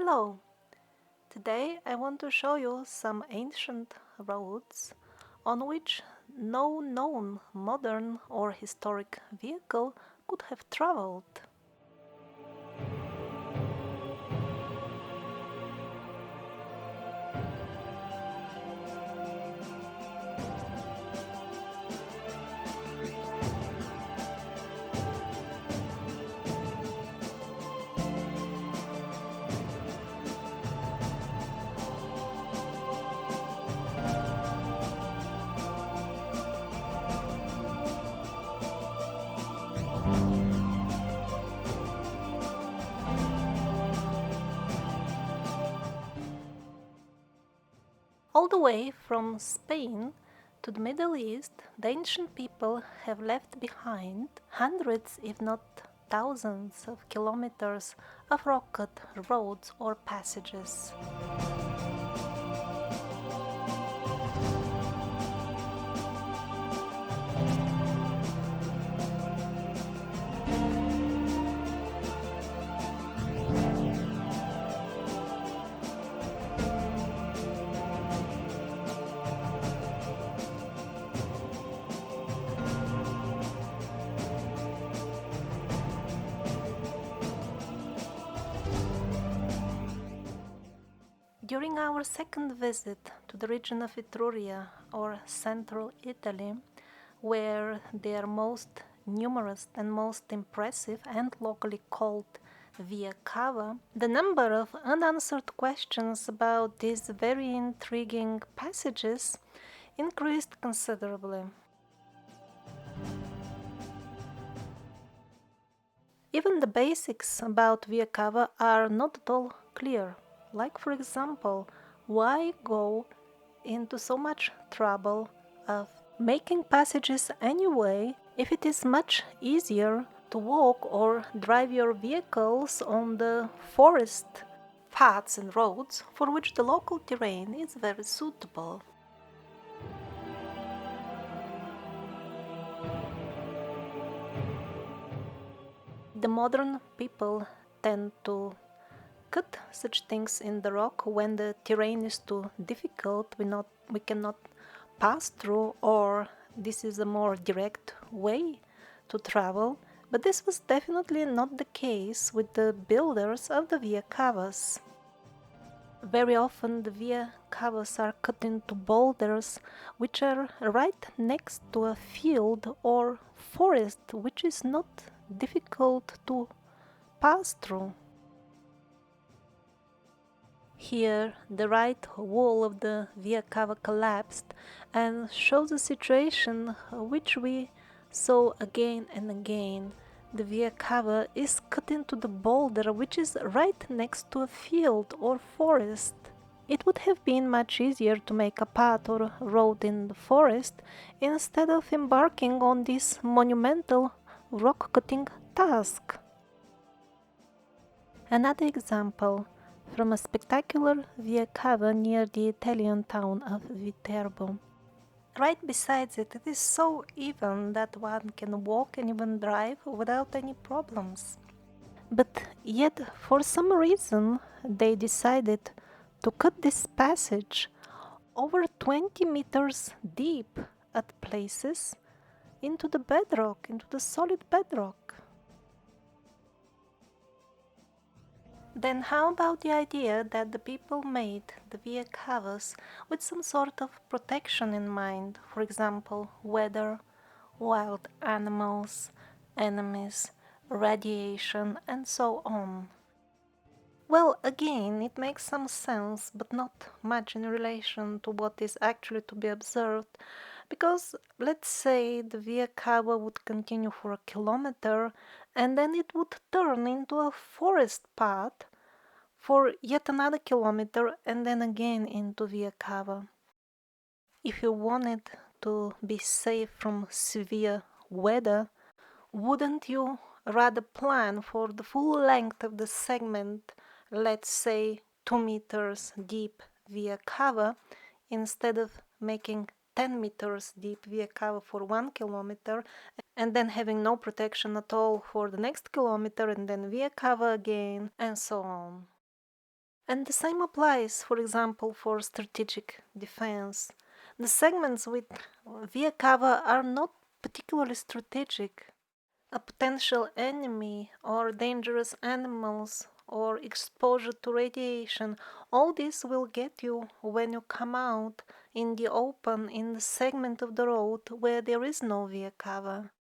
Hello! Today I want to show you some ancient roads on which no known modern or historic vehicle could have traveled. All the way from Spain to the Middle East, the ancient people have left behind hundreds, if not thousands, of kilometers of rock-cut roads or passages. During our second visit to the region of Etruria, or central Italy, where they are most numerous and most impressive and locally called Via Cava, the number of unanswered questions about these very intriguing passages increased considerably. Even the basics about Via Cava are not at all clear. Like, for example, why go into so much trouble of making passages anyway if it is much easier to walk or drive your vehicles on the forest paths and roads for which the local terrain is very suitable? The modern people tend to cut such things in the rock when the terrain is too difficult, we cannot pass through, or this is a more direct way to travel. But this was definitely not the case with the builders of the Via Cavas. Very often the Via Cavas are cut into boulders which are right next to a field or forest, which is not difficult to pass through. Here, the right wall of the Via Cava collapsed and shows a situation which we saw again and again. The Via Cava is cut into the boulder which is right next to a field or forest. It would have been much easier to make a path or road in the forest instead of embarking on this monumental rock-cutting task. Another example from a spectacular Via Cava near the Italian town of Viterbo. Right besides it, it is so even that one can walk and even drive without any problems. But yet, for some reason, they decided to cut this passage over 20 meters deep at places into the bedrock, into the solid bedrock. Then how about the idea that the people made the Via Cavas with some sort of protection in mind, for example, weather, wild animals, enemies, radiation, and so on? Well, again, it makes some sense, but not much in relation to what is actually to be observed, because let's say the Via Cava would continue for a kilometer and then it would turn into a forest path for yet another kilometer and then again into Via Cava. If you wanted to be safe from severe weather, wouldn't you rather plan for the full length of the segment, let's say 2 meters deep Via Cava, instead of making 10 meters deep Via Cava for 1 kilometer and then having no protection at all for the next kilometer and then Via Cava again and so on? And the same applies, for example, for strategic defense. The segments with via cover are not particularly strategic. A potential enemy or dangerous animals or exposure to radiation, all this will get you when you come out in the open in the segment of the road where there is no via cover.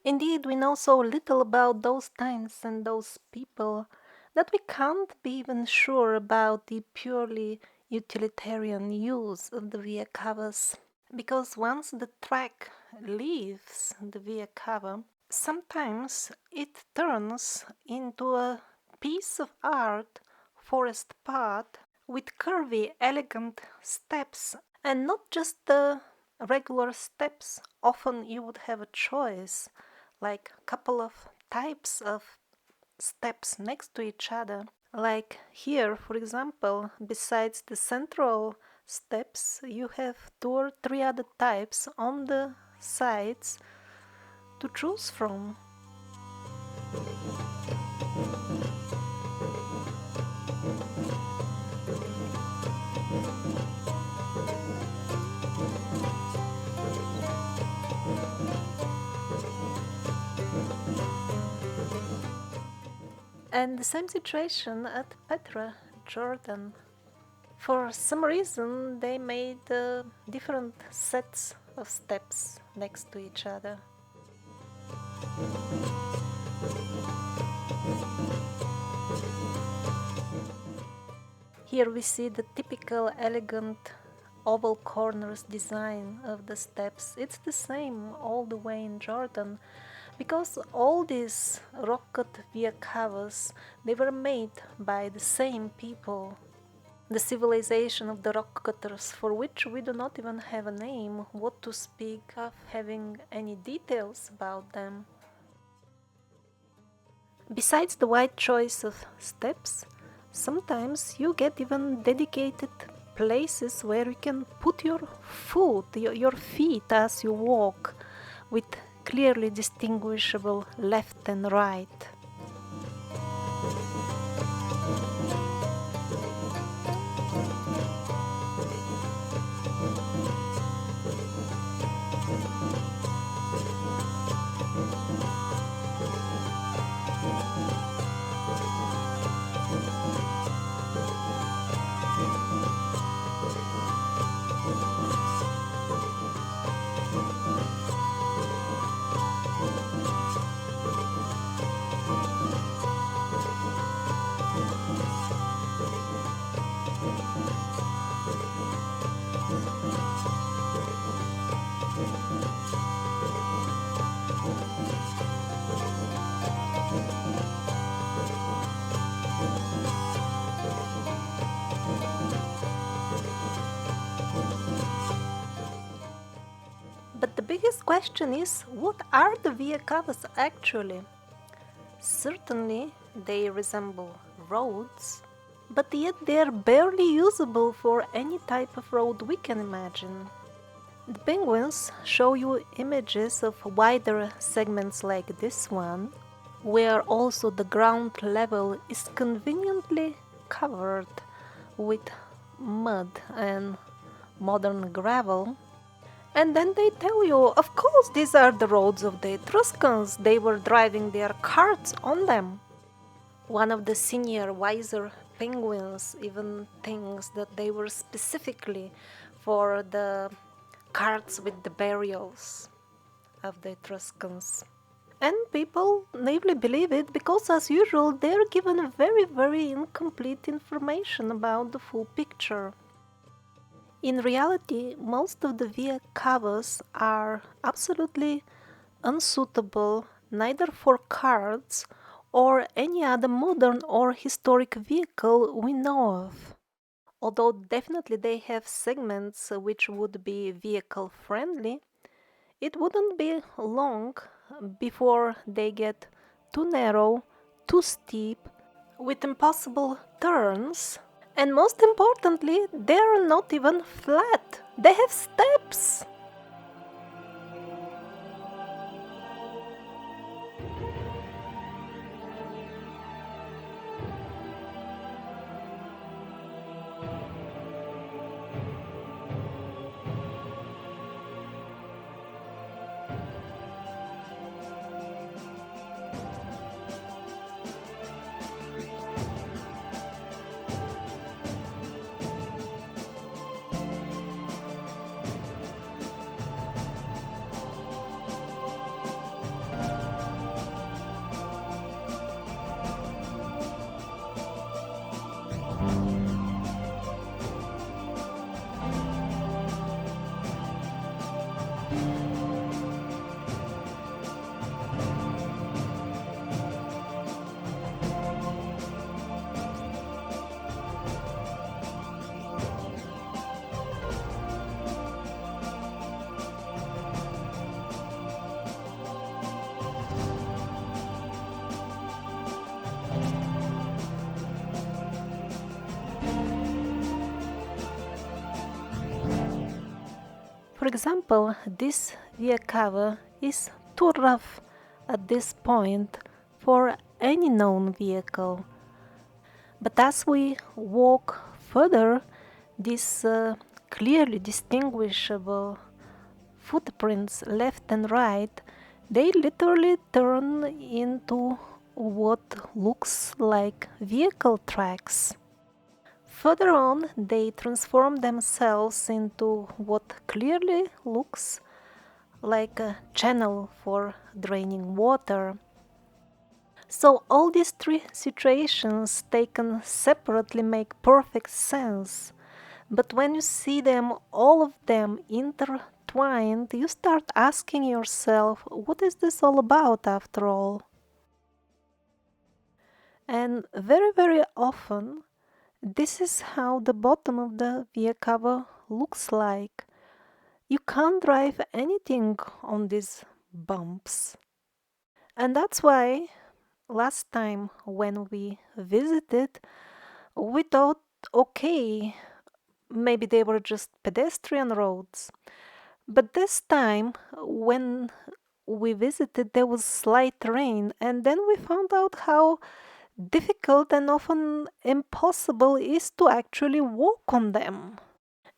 Indeed, we know so little about those times and those people that we can't be even sure about the purely utilitarian use of the via covers. Because once the track leaves the via cover, sometimes it turns into a piece of art, forest path, with curvy, elegant steps, and not just the regular steps. Often you would have a choice, like a couple of types of steps next to each other. Like here, for example, besides the central steps, you have 2 or 3 other types on the sides to choose from. And the same situation at Petra, Jordan. For some reason, they made different sets of steps next to each other. Here we see the typical elegant oval corners design of the steps. It's the same all the way in Jordan, because all these rock-cut via cavas, they were made by the same people. The civilization of the rock cutters, for which we do not even have a name, what to speak of having any details about them. Besides the wide choice of steps, sometimes you get even dedicated places where you can put your foot, your feet as you walk, with clearly distinguishable left and right. But the biggest question is, what are the via cavas actually? Certainly they resemble roads, but yet they are barely usable for any type of road we can imagine. The penguins show you images of wider segments like this one, where also the ground level is conveniently covered with mud and modern gravel. And then they tell you, of course, these are the roads of the Etruscans. They were driving their carts on them. One of the senior, wiser penguins even thinks that they were specifically for the carts with the burials of the Etruscans. And people naively believe it because, as usual, they're given very, very incomplete information about the full picture. In reality, most of the via cavas are absolutely unsuitable neither for carts or any other modern or historic vehicle we know of. Although definitely they have segments which would be vehicle friendly, it wouldn't be long before they get too narrow, too steep, with impossible turns. And most importantly, they are not even flat. They have steps. example, this via cava is too rough at this point for any known vehicle. But as we walk further, these clearly distinguishable footprints left and right, they literally turn into what looks like vehicle tracks. Further on, they transform themselves into what clearly looks like a channel for draining water. So all these three situations taken separately make perfect sense. But when you see them, all of them intertwined, you start asking yourself, what is this all about after all? And very, very often, this is how the bottom of the via cava looks like. You can't drive anything on these bumps. And that's why last time when we visited, we thought, okay, maybe they were just pedestrian roads. But this time, when we visited, there was slight rain, and then we found out how difficult and often impossible it is to actually walk on them.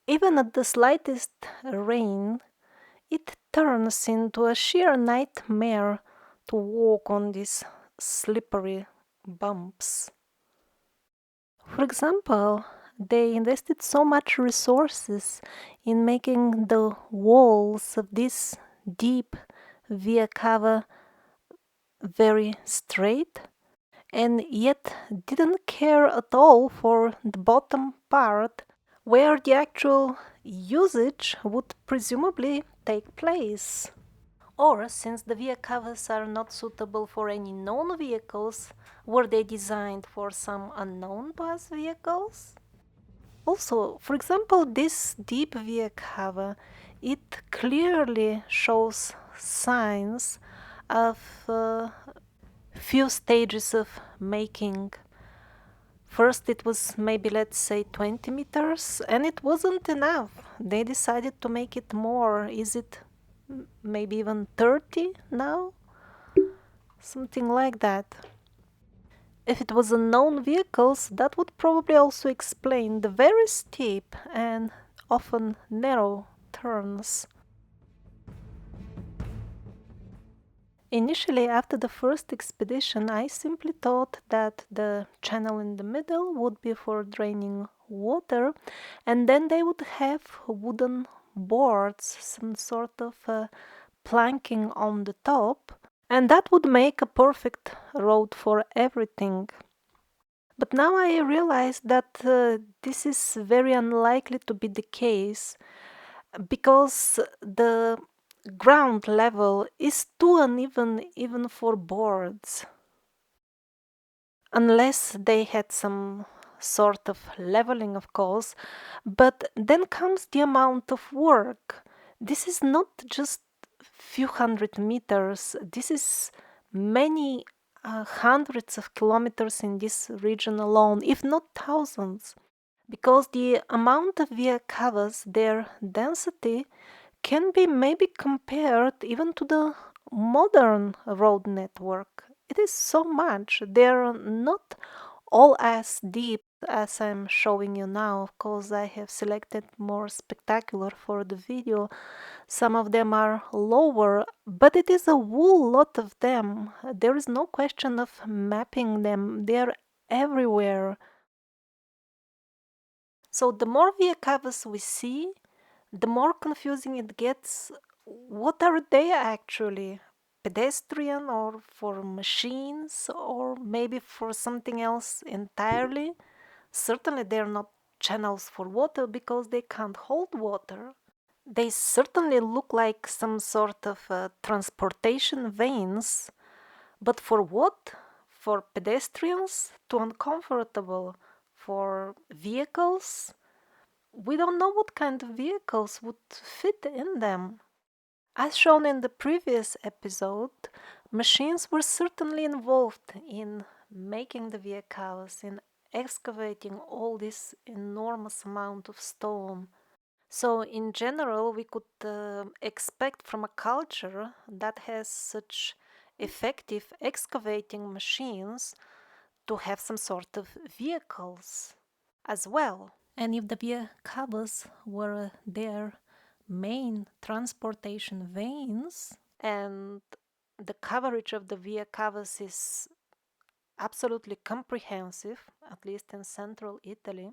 Even at the slightest rain, it turns into a sheer nightmare to walk on these slippery bumps. For example, they invested so much resources in making the walls of this deep via cava very straight, and yet didn't care at all for the bottom part where the actual usage would presumably take place. Or, since the via cavas are not suitable for any known vehicles, were they designed for some unknown to us vehicles? Also, for example, this deep via cava, it clearly shows signs of few stages of making. First, it was maybe, let's say, 20 meters, and it wasn't enough. They decided to make it more. Is it maybe even 30 now? Something like that. If it was unknown vehicles, that would probably also explain the very steep and often narrow turns. Initially, after the first expedition, I simply thought that the channel in the middle would be for draining water, and then they would have wooden boards, some sort of planking on the top, and that would make a perfect road for everything. But now I realize that this is very unlikely to be the case because the ground level is too uneven even for boards. Unless they had some sort of leveling, of course, but then comes the amount of work. This is not just few hundred meters, this is many hundreds of kilometers in this region alone, if not thousands, because the amount of via cavas, their density, can be maybe compared even to the modern road network. It is so much. They're not all as deep as I'm showing you now. Of course, I have selected more spectacular for the video. Some of them are lower, but it is a whole lot of them. There is no question of mapping them. They're everywhere. So the more via cavas we see, the more confusing it gets. What are they actually? Pedestrian or for machines or maybe for something else entirely? Certainly they're not channels for water because they can't hold water. They certainly look like some sort of transportation veins, but for what? For pedestrians? Too uncomfortable. For vehicles? We don't know what kind of vehicles would fit in them. As shown in the previous episode, machines were certainly involved in making the vehicles, in excavating all this enormous amount of stone. So, in general, we could expect from a culture that has such effective excavating machines to have some sort of vehicles as well. And if the via cavas were their main transportation veins, and the coverage of the via cavas is absolutely comprehensive, at least in central Italy,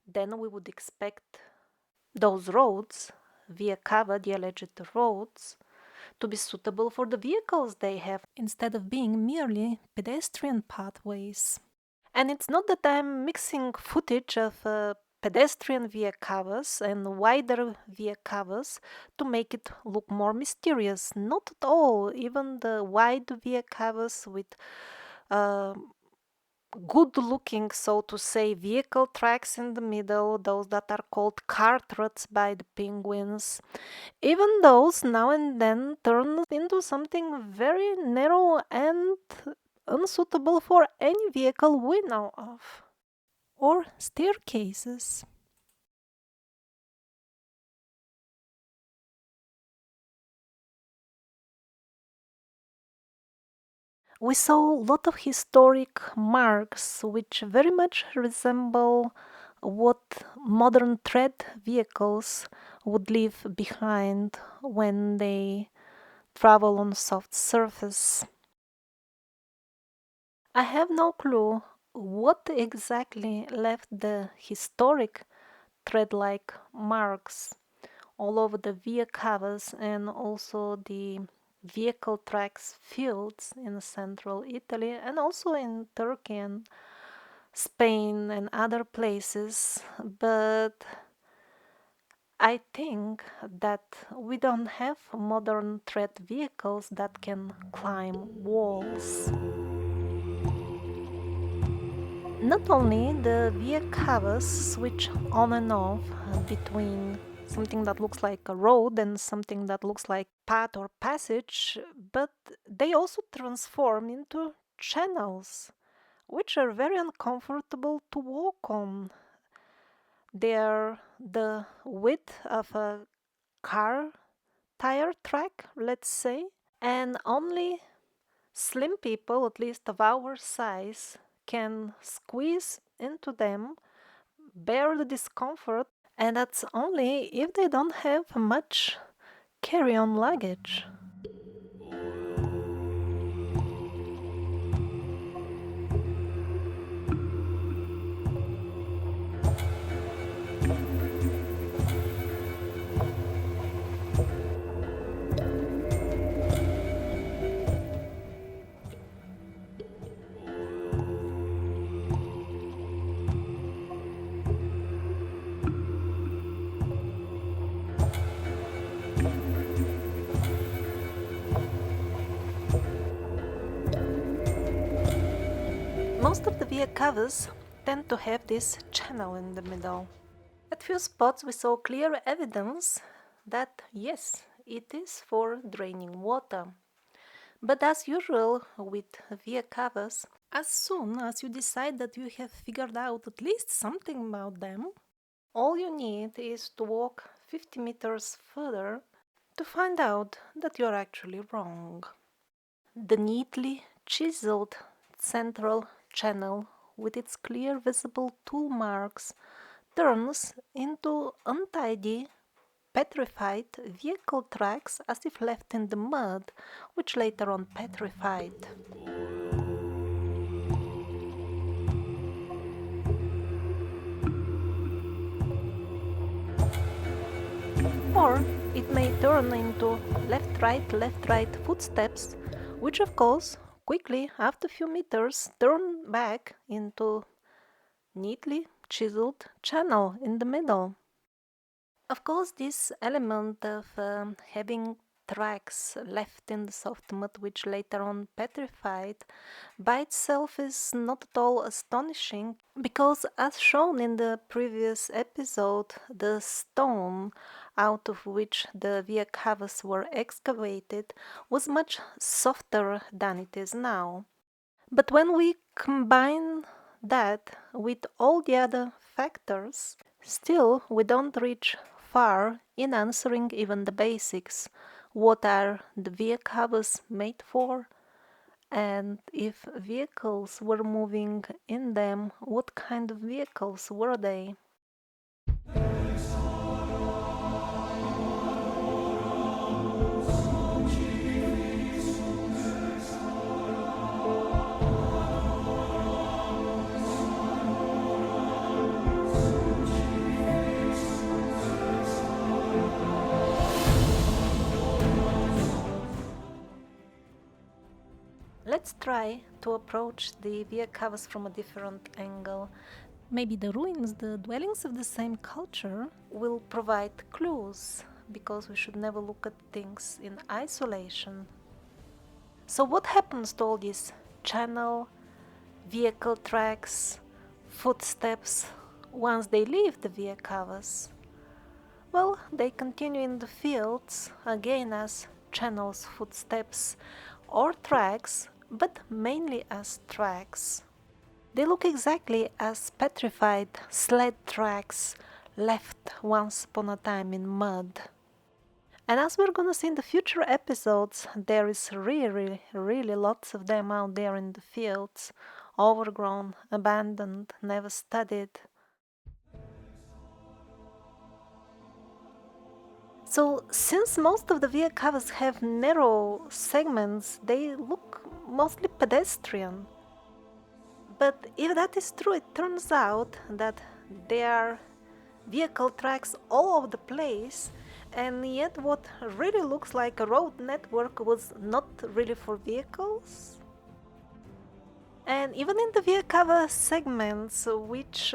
then we would expect those roads, via cava, the alleged roads, to be suitable for the vehicles they have instead of being merely pedestrian pathways. And it's not that I'm mixing footage of pedestrian via cavas and wider via cavas to make it look more mysterious. Not at all. Even the wide via cavas with uh, good looking, so to say, vehicle tracks in the middle, those that are called cart ruts by the penguins. Even those now and then turn into something very narrow and unsuitable for any vehicle we know of. Or staircases. We saw a lot of historic marks which very much resemble what modern tread vehicles would leave behind when they travel on soft surface. I have no clue what exactly left the historic thread-like marks all over the via cavas and also the vehicle tracks fields in central Italy and also in Turkey and Spain and other places. But I think that we don't have modern tread vehicles that can climb walls. Not only the via cavas switch on and off between something that looks like a road and something that looks like path or passage, but they also transform into channels, which are very uncomfortable to walk on. They're the width of a car tire track, let's say, and only slim people, at least of our size, can squeeze into them, bear the discomfort, and that's only if they don't have much carry on luggage. Most of the via cavas tend to have this channel in the middle. At few spots we saw clear evidence that yes, it is for draining water. But as usual with via cavas, as soon as you decide that you have figured out at least something about them, all you need is to walk 50 meters further to find out that you're actually wrong. The neatly chiseled central channel with its clear visible tool marks turns into untidy, petrified vehicle tracks as if left in the mud, which later on petrified. Or it may turn into left right footsteps, which of course quickly after a few meters turn back into neatly chiseled channel in the middle. Of course, this element of having tracks left in the soft mud, which later on petrified, by itself is not at all astonishing, because as shown in the previous episode, the stone out of which the via cavas were excavated was much softer than it is now. But when we combine that with all the other factors, still we don't reach far in answering even the basics. What are the vehicles made for? And if vehicles were moving in them, what kind of vehicles were they? Let's try to approach the vehicles from a different angle. Maybe the ruins, the dwellings of the same culture, will provide clues, because we should never look at things in isolation. So what happens to all these channel, vehicle tracks, footsteps once they leave the vehicles? Well, they continue in the fields, again as channels, footsteps, or tracks, but mainly as tracks. They look exactly as petrified sled tracks left once upon a time in mud. And as we're gonna see in the future episodes, there is really lots of them out there in the fields, overgrown, abandoned, never studied. So, since most of the vehicles have narrow segments, they look mostly pedestrian. But if that is true, it turns out that there are vehicle tracks all over the place, and yet what really looks like a road network was not really for vehicles. And even in the vehicle segments, which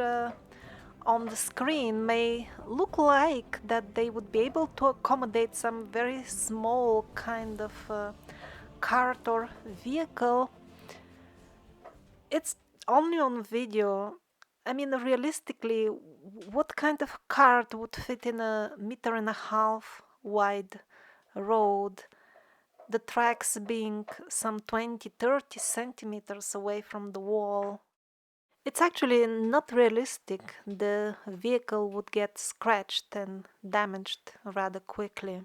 on the screen may look like that they would be able to accommodate some very small kind of cart or vehicle, it's only on video. I mean, realistically, what kind of cart would fit in a 1.5 meter wide road? The tracks being some 20-30 centimeters away from the wall. It's actually not realistic. The vehicle would get scratched and damaged rather quickly.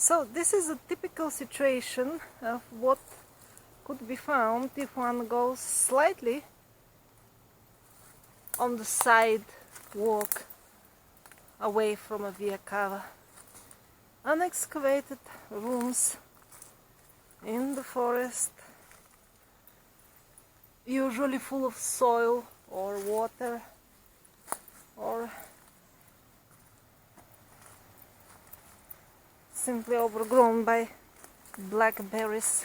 So this is a typical situation of what could be found if one goes slightly on the side walk away from a vehicle. Unexcavated rooms in the forest, usually full of soil or water, or simply overgrown by blackberries,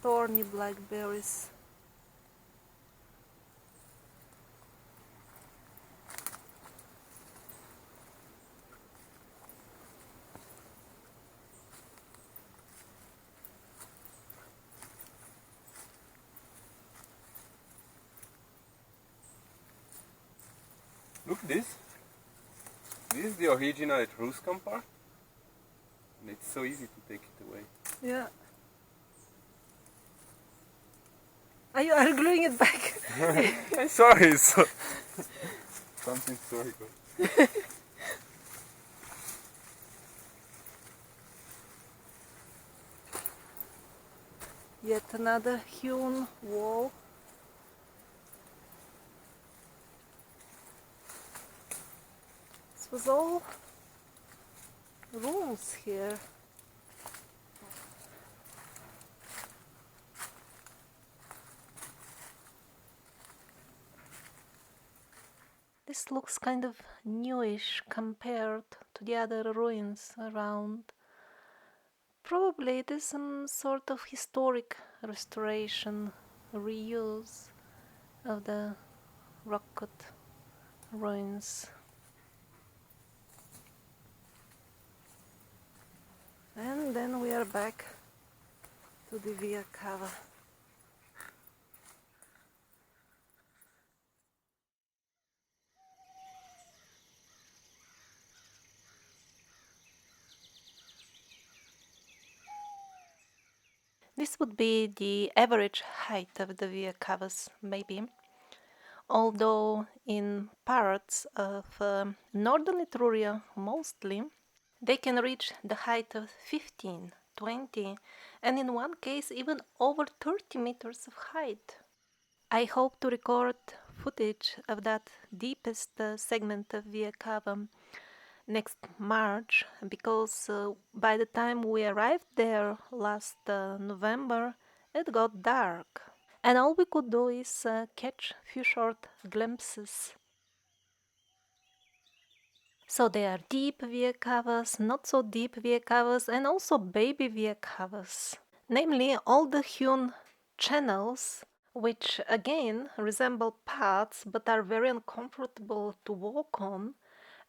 thorny blackberries. Look this. This is the original Etruscan part. And It's so easy to take it away. Yeah. Are you gluing it back? I'm sorry, so something historical. Yet another hewn wall. This was all rooms here. This looks kind of newish compared to the other ruins around. Probably it is some sort of historic restoration, reuse of the rock cut ruins. And then we are back to the Via Cava. This would be the average height of the Via Cavas, maybe. Although in parts of northern Etruria mostly, they can reach the height of 15, 20, and in one case even over 30 meters of height. I hope to record footage of that deepest segment of Via Cava next March, because by the time we arrived there last November, it got dark. And all we could do is catch few short glimpses. So there are deep Via Cavas, not so deep Via Cavas, and also baby Via Cavas. Namely, all the hewn channels, which again resemble paths but are very uncomfortable to walk on.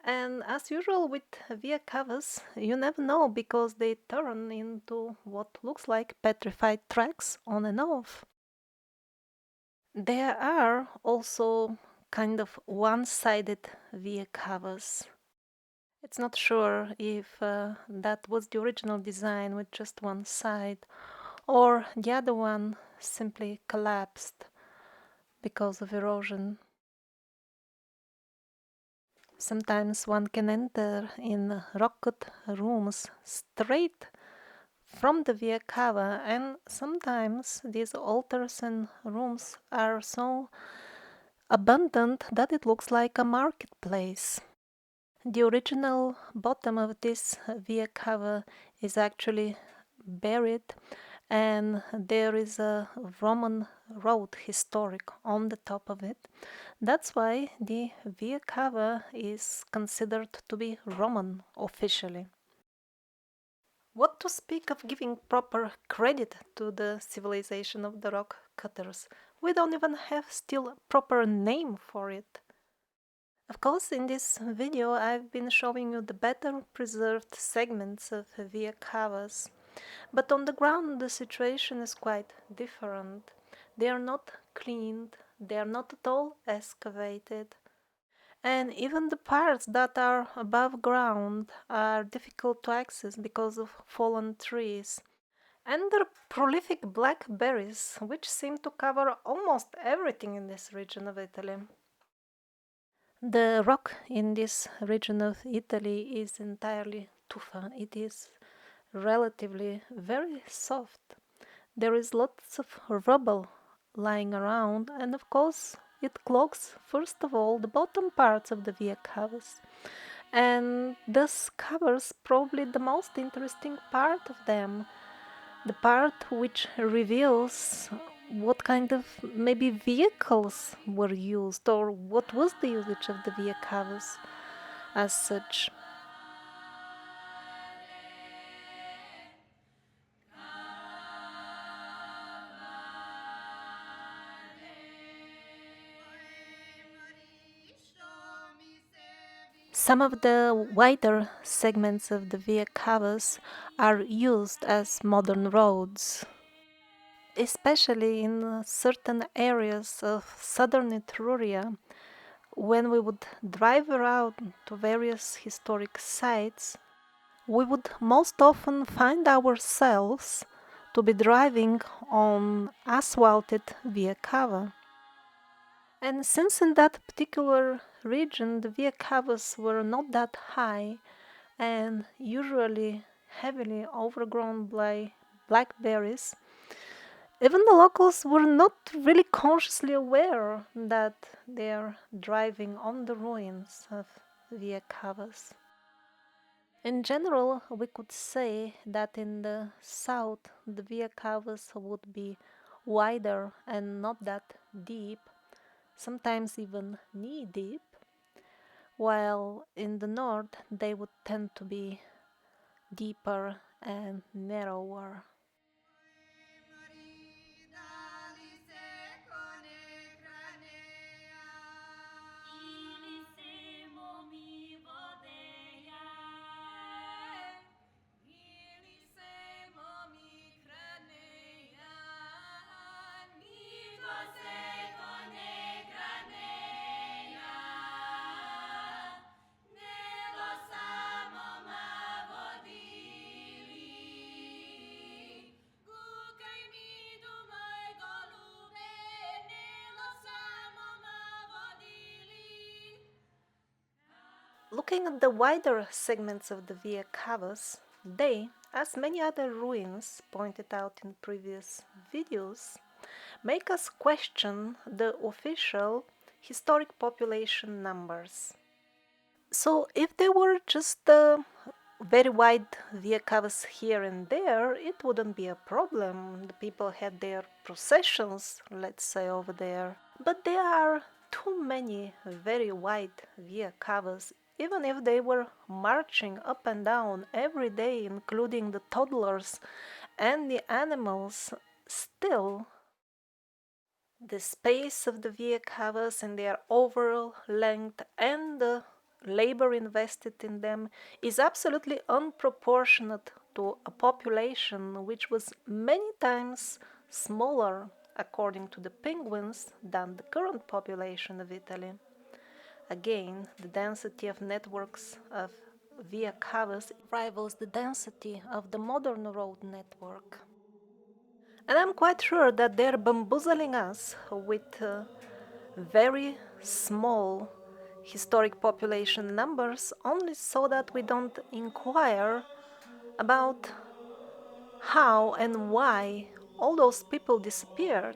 And as usual with Via Cavas, you never know because they turn into what looks like petrified tracks on and off. There are also kind of one-sided Via Cavas. It's not sure if that was the original design with just one side, or the other one simply collapsed because of erosion. Sometimes one can enter in rock-cut rooms straight from the Via Cava, and sometimes these altars and rooms are so abundant that it looks like a marketplace. The original bottom of this Via Cava is actually buried, and there is a Roman road historic on the top of it. That's why the Via Cava is considered to be Roman officially. What to speak of giving proper credit to the civilization of the rock cutters? We don't even have still a proper name for it. Of course, in this video I've been showing you the better preserved segments of Via Cavas, but on the ground the situation is quite different. They are not cleaned, they are not at all excavated, and even the parts that are above ground are difficult to access because of fallen trees and their prolific blackberries, which seem to cover almost everything in this region of Italy. The rock in this region of Italy is entirely tufa. It is relatively very soft. There is lots of rubble lying around, and of course it clogs first of all the bottom parts of the Via Cavas, and thus covers probably the most interesting part of them, the part which reveals what kind of maybe vehicles were used, or what was the usage of the Via Cavas as such. Some of the wider segments of the Via Cavas are used as modern roads, especially in certain areas of southern Etruria. When we would drive around to various historic sites, we would most often find ourselves to be driving on asphalted via cava. And since in that particular region the via cavas were not that high and usually heavily overgrown by blackberries, even the locals were not really consciously aware that they're driving on the ruins of via cavas. In general, we could say that in the south the via cavas would be wider and not that deep, sometimes even knee deep, while in the north they would tend to be deeper and narrower. Looking at the wider segments of the Via Cavas, they, as many other ruins pointed out in previous videos, make us question the official historic population numbers. So, if there were just very wide Via Cavas here and there, it wouldn't be a problem. The people had their processions, let's say, over there. But there are too many very wide Via Cavas, even if they were marching up and down every day, including the toddlers and the animals. Still, the space of the Via Cavas and their overall length and the labor invested in them is absolutely unproportionate to a population which was many times smaller, according to the penguins, than the current population of Italy. Again, the density of networks of Via Cavas rivals the density of the modern road network. And I'm quite sure that they're bamboozling us with very small historic population numbers only so that we don't inquire about how and why all those people disappeared.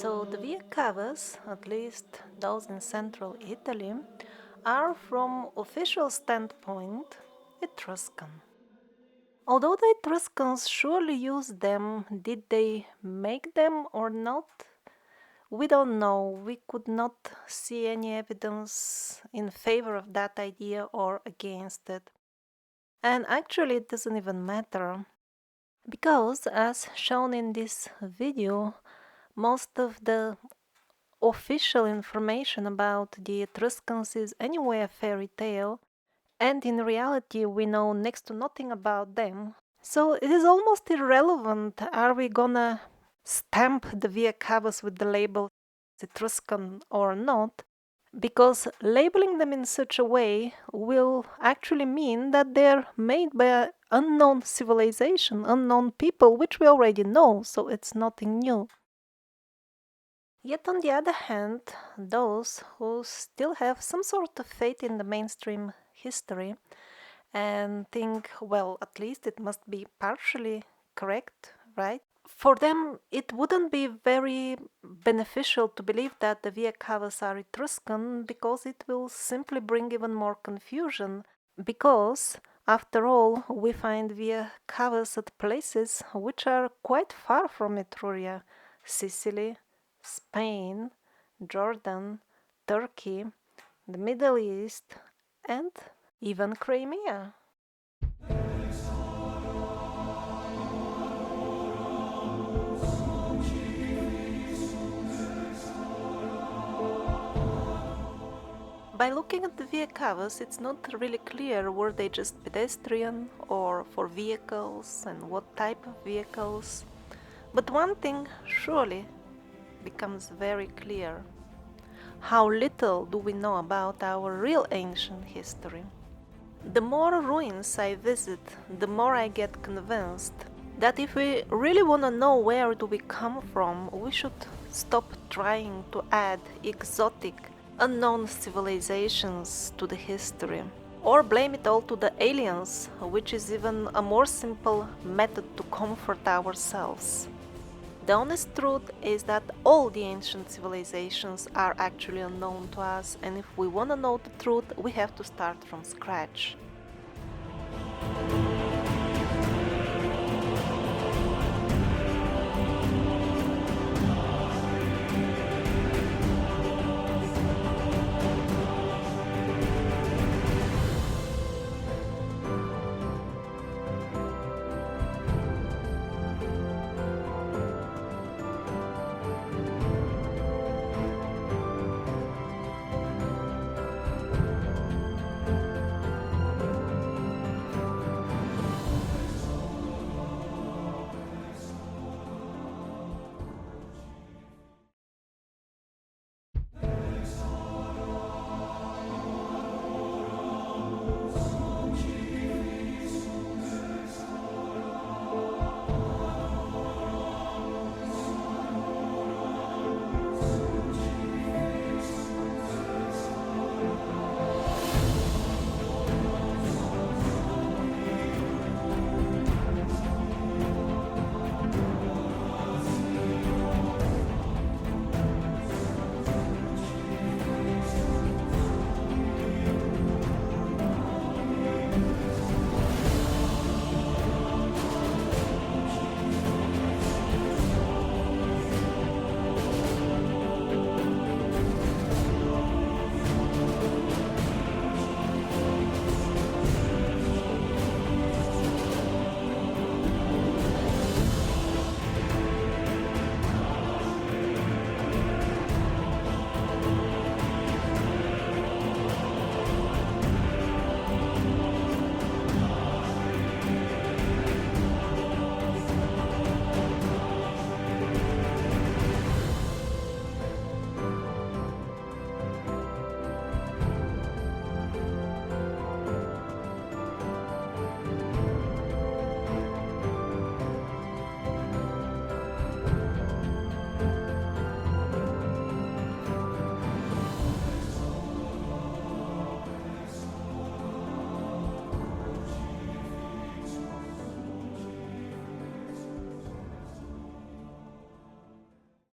So the Via Cavas, at least those in central Italy, are from official standpoint Etruscan. Although the Etruscans surely used them, did they make them or not? We don't know. We could not see any evidence in favor of that idea or against it. And actually, it doesn't even matter. Because, as shown in this video, most of the official information about the Etruscans is anyway a fairy tale, and in reality, we know next to nothing about them. So it is almost irrelevant. Are we gonna stamp the Via Cavas with the label Etruscan or not? Because labeling them in such a way will actually mean that they're made by an unknown civilization, unknown people, which we already know, so it's nothing new. Yet on the other hand, those who still have some sort of faith in the mainstream history and think, well, at least it must be partially correct, right? For them, it wouldn't be very beneficial to believe that the Via Cavas are Etruscan because it will simply bring even more confusion. Because, after all, we find Via Cavas at places which are quite far from Etruria: Sicily, Spain, Jordan, Turkey, the Middle East, and even Crimea. By looking at the Via Cavas, it's not really clear were they just pedestrian or for vehicles and what type of vehicles. But one thing surely becomes very clear. How little do we know about our real ancient history? The more ruins I visit, the more I get convinced that if we really want to know where do we come from, we should stop trying to add exotic, unknown civilizations to the history, or blame it all to the aliens, which is even a more simple method to comfort ourselves. The honest truth is that all the ancient civilizations are actually unknown to us, and if we want to know the truth, we have to start from scratch.